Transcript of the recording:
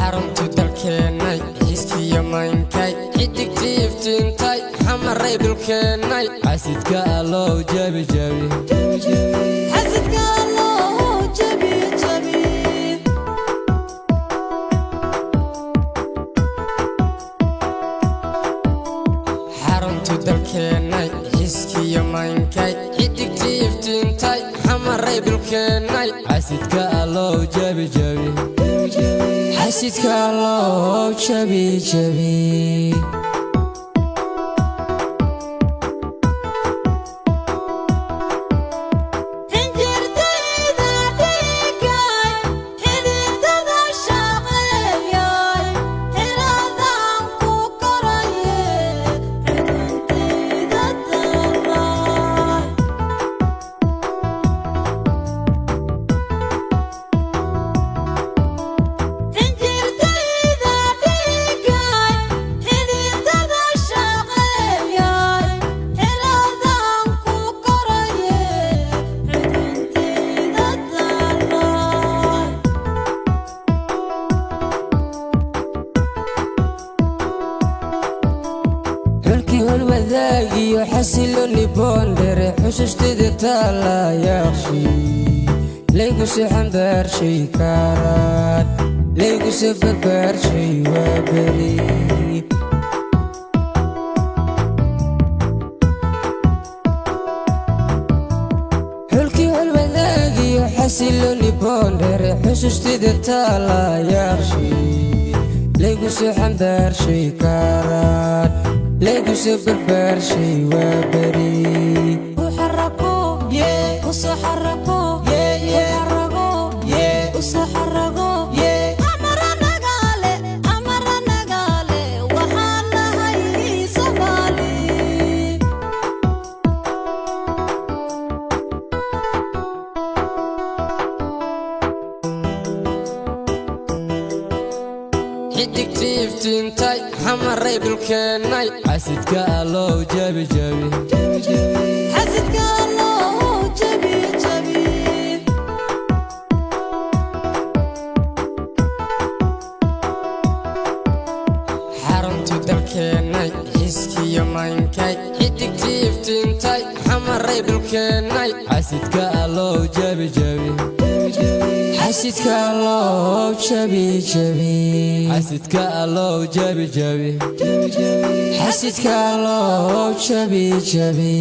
xaruntu dalkeenay xiiskiyo maankay xidigtii iftiintay xamaray dhulkeenay xasidka allow jabi jabi xasidka allow jabi jabi xaruntu dalkeenay xiiskiyo maankay xidigtii iftiintay xamaray dhulkeenay xasidka allow jabi jabi xasidka allow jabi jabi والوذاقي وحسلوني بوندر حسستي تالا يخشي ليقوس حنبر شي كارات ليقوس ببر شي وبري حلكي والوذاقي وحسلوني بوندر حسستي تالا يخشي ليقوس حنبر شي كارات ليقوس بربر شي وبري وحرقوا وصحرقوا وحرقوا وصحرقوا أمرنا قالي وحالنا هاي صبالي xidigtii iftiintay xamaray dhulkeenay xasidka allow jabi jabi xasidka allow jabi jabi xaruntu dalkeenay xiiskiyo maankay xidigtii iftiintay xamaray dhulkeenay xasidka allow jabi jabi xasidka allow jabi jabi xasidka allow jabi jabi xasidka allow jabi jabi